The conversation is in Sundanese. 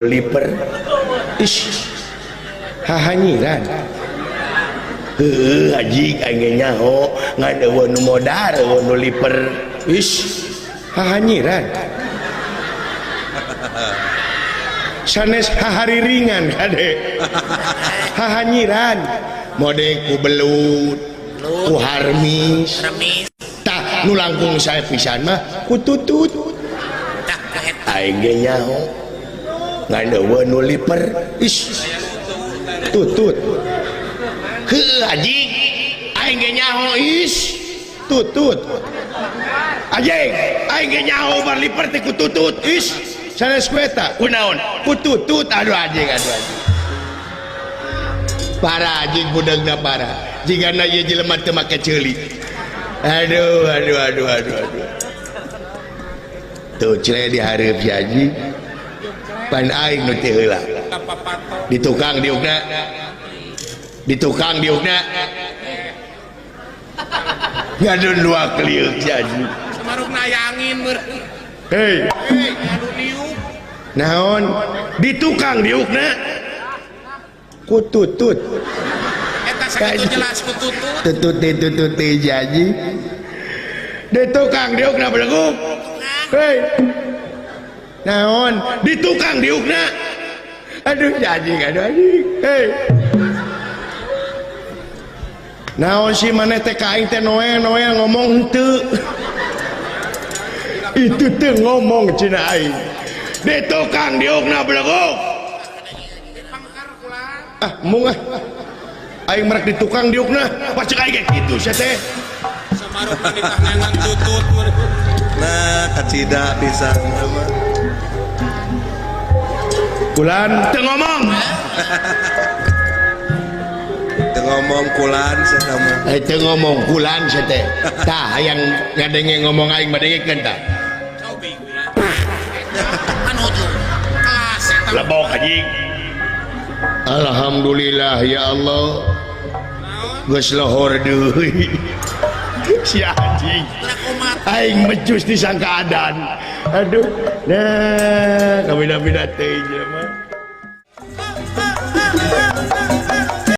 liper ish hahanyiran haji aing nyaho ngadawa nu modar nu liper ish hahanyiran sanes hahariringan kade hahanyiran mode ku belut ku harmis tah nu langkung saya pisan mah ku tutut aing nyaho ngadawa nu liper ish tutut heuh haji aing ge nyaho ish tutut anjing aing ge nyaho bar liper teh ku tutut ish sanes kueta kunaon ku tutut aduh anjing parah anjing budegna parah jigana ieu jelema teu make ceuli aduh tuh cile dihareup si haji pan aing nu teh heula di tukang diukna ngadun dua keliuk si haji samaruk nayangin hei ngadun diuk naon di tukang diukna ku tutut eta sakitu jelas ku tutut si haji di tukang diukna beleguk hei naon di tukang diukna aduh anjing hei naon si maneh teh ka aing teh noel ngomong henteu itu teh ngomong cenah aing di tukang diukna beleguk mung aing merek di tukang diukna pacek aing kitu sia teh samaruk ditahyangan tutut nah kacida pisan kulan teu ngomong teu ngomong kulan saya mah teu ngomong kulan saya teh tah hayang ngadenge ngomong aing badengekeun tah anu tuh kelas eta lebok anjing alhamdulillah ya Allah geus lohor deui si anjing aing mecus disangka adan aduh nah kabina-bina teh jelema